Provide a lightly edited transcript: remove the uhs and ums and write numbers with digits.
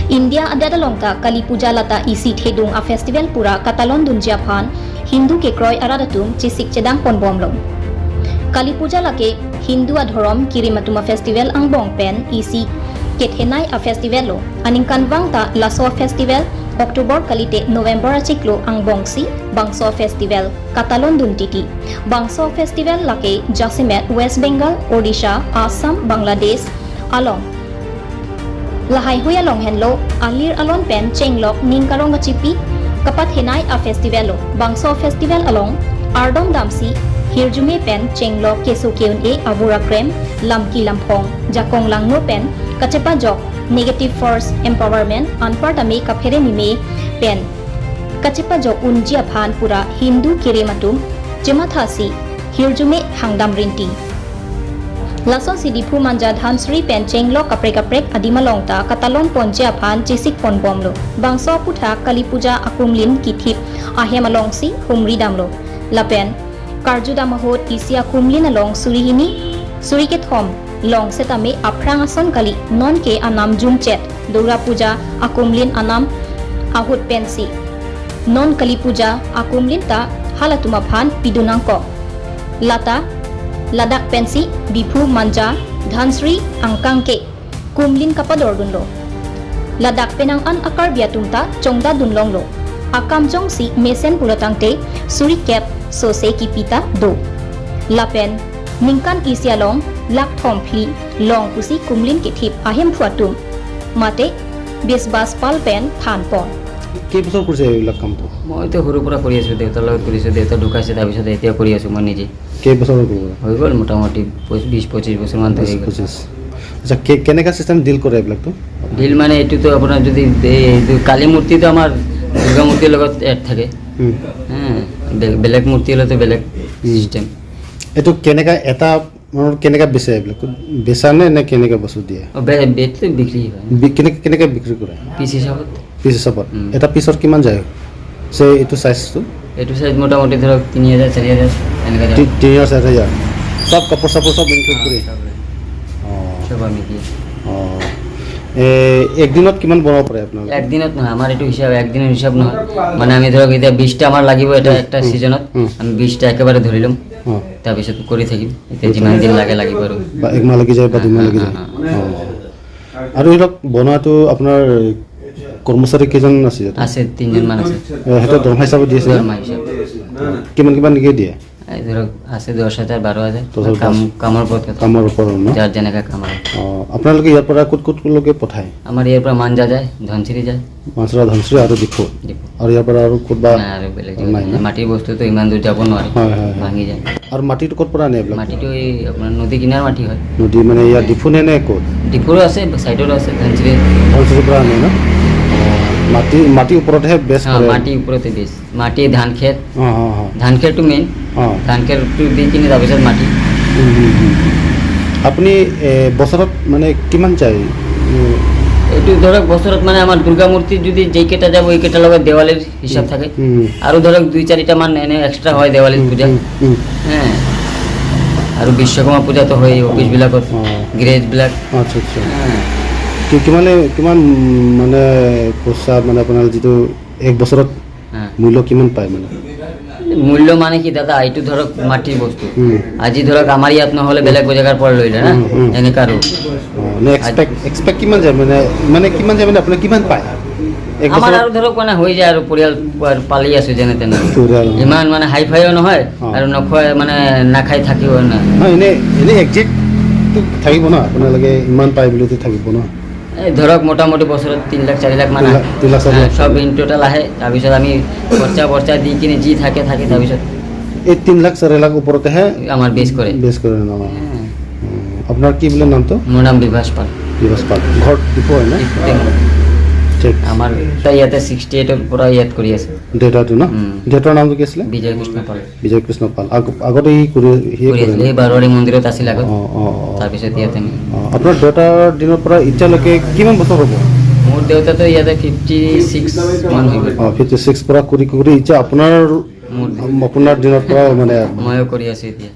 India ada longta Kali Puja lata isi thedung a festival pura Katalon dunjia phan Hindu ke kroi aradatum chisik cedang pon bom lo. Kali Puja lake Hindu adhorom kirimatuma festival ang bong pen isi kethenai a festival lo aning kanwang ta laso festival Oktober kalite November achiklo ang bongsi Bangso Festival Katalon duntiti Bangso Festival lake Jasimet West Bengal Odisha Assam Bangladesh along Lahai huya long henlo alir alon pen chenglok ningkarong gachipi kapat henai a festival Bangso Festival along Ardom Damsi Hirjume pen chenglok kesu keun e avura krem lamki lampong jakong lang no pen kachepa jok negative force empowerment anpartame kaphere mime pen kachepa jok unjia phan pura Hindu kirematum jemathasi Hirjume hangdam rinti Lason sidipu manja dhansri pen chenglok kaprek adima longta Katalon ponjia phan chisik pon bomlo Bangso putha Kali Puja akumlin kithip ahemalongsi humri damlo lapen Karjuda mahot isia kumlin along surihini suriket hom long setame aprang ason kali non ke anam jumchet Durga Puja akumlin anam ahut pensi non Kali Puja akumlin ta halatuma phan pidunangko lata ladak pensi bipu manja dhansri angkangke kumlin kapador dunlo ladak penang an akar biatumta chongda dunlong lo akam jong si mesen pulatangte surikep sose kipita do lapen ningkan isialong lak thompli long pusi kumlin kithip ahem phuatum mate besbas palpen than pon কি বছৰ কৰিছে এইবিলাক কামটো মই তো সৰু পৰা কৰি আছো দেউতাৰ লগত কৰিছো দেউতা ঢুকাইছে তাৰ পিছত এতিয়া কৰি আছো মই নিজে কেই বছৰ হৈ গ'ল মোটামুটি 20-25 বছৰ মান হৈ গ'ল আচ্ছা কেনেকা সিস্টেম ডিল কৰে এইবিলাকটো ডিল মানে এইটো তো আপোনাৰ যদি কালী মূৰ্তি তো আমাৰ দুৰ্গা মূৰ্তিৰ লগত এড থাকে বেলেগ মূৰ্তি হলে তো বেলেগ সিস্টেম এটো কেনেকা এটা মনৰ কেনেকা বেচে এইবিলাক বেচানে নে কেনেকা বস্তু দিয়ে বেচতে বিক্ৰী হয় কেনেকা বিক্ৰী কৰে পিস হিচাপত এটা পিছৰ কিমান যায় সে এটো সাইজটো এটো সাইজ মোটামুটি ধৰক 3000 4000 এনেকা যায় 3000 4000 সব কাপোৰ সব ইনক্লুড কৰি সব আমি কি একদিনত কিমান বনাব পাৰে আপোনাৰ একদিনত নহয় আমাৰ এটো হিসাব একদিনৰ হিসাব নহয় মানে আমি ধৰক এতিয়া 20টা আমাৰ লাগিব এটা একটা সিজনত আমি 20টা একেবাৰে ধৰিলম তাৰ পিছত কৰি থাকিম এতিয়া যিমান দিন লাগিব আৰু এক মাহ লাগি যায় বা দুই মাহ লাগি যায় আৰু এইবিলাক বনোৱাটো আপোনাৰ কৰ্মচাৰী কেজন আছে 3জন মান আছে হেতে দৰমহা হিচাপে দিয়ে কিমান নিকে দিয়ে এই ধৰক আছে 10000 12000 কামৰ ওপৰত যাৰ যেনেকা কাম আপোনালোকে ইয়াৰ পৰা কুট লোকে পঠায় আমাৰ ইয়াৰ পৰা মানজা যায় ধনচিৰি যায় ধনচিৰি আৰু দিখো আৰু ইয়াৰ পৰা আৰু কুটবা আৰু বেলেগ মাটিৰ বস্তু তো ইমান দূৰ যাব নোৱাৰে ভাঙি যায় আৰু মাটিটো ক'ত পৰা আনে এইবিলাক মাটিটো এই আপোনাৰ নদী কিনাৰ মাটি হয় নদী মানে ইয়াৰ ডিফু নে ক'ত ডিফুৰো আছে সাইডৰো আছে ধনচিৰি পৰা আনে না মাটি ওপৰতহে বেছ কৰে মাটি ওপৰতে বেছ মাটি ধান খেৰটো মেইন ধান খেৰটো দি কিনে তাৰপিছত মাটি আপুনি বছৰত মানে কিমান যায় এইটো ধৰক বছৰত মানে আমাৰ দুৰ্গা মূৰ্তি যদি যেইকেইটা যাব এইকেইটাৰ লগত দেৱালীৰ হিচাপ থাকে আৰু ধৰক 2-4টা মান এনে এক্সট্ৰা হয় দেৱালীৰ পূজা আৰু বিশ্বকৰ্মা পূজাটো হয় অফিচবিলাকত গ্ৰেজবিলাক আচ্ছা কিমান মানে পইচা মানে আপোনাৰ যিটো এক বছৰত মূল্য কিমান পায় মানে মূল্য মানে কি দাদা এইটো ধৰক মাটিৰ বস্তু আজি ধৰক আমাৰ ইয়াত নহলে বেলেগ জায়গাৰ পৰা লৈলে না এনেকা আৰু এক্সপেক্ট কিমান যায় মানে কিমান যায় মানে আপুনি কিমান পায় আমাৰ আৰু ধৰক মানে হৈ যায় আৰু পৰিয়াল পালি আছো যেনে তেনে ইমান মানে হাই ফাইও নহয় আৰু নখয় মানে নাখাই থাকিব না এনে একজেক্ট থাকিব না আপোনালোকে ইমান পায় বুলি থাকিব না ধৰক মোটামুটি বছৰত 3 লাখ 4 লাখ মান সব ইন টোটাল আহে তাৰপিছত আমি খৰচা দি কিনে যি থাকে তাৰপিছত এই 3 লাখ 4 লাখ ওপৰতেহে আমাৰ বেছ কৰে না আপোনাৰ কি বোলে নামটো মোৰ নাম বিভাস পাল ঘৰ ডিপো হয় না ঠিক আমাৰ ইয়াতে 68 ৰ পৰা ইয়াত কৰি আছে ডেটাটো না ডেটাৰ নামটো কি আছিল বিজয় কৃষ্ণ পাল আগতে এই বাৰৱাৰী মন্দিৰত আছিল আগত তাৰপিছত ইয়াতে আপোনাৰ ডেটাৰ দিনৰ পৰা এতিয়ালৈকে কিমান বছৰ হ'ব মোৰ দেউতাটো ইয়াতে 56 মান হৈ গ'ল 56 পৰা কৰি এতিয়া আপোনাৰ দিনৰ পৰা মানে ময়ো কৰি আছো এতিয়া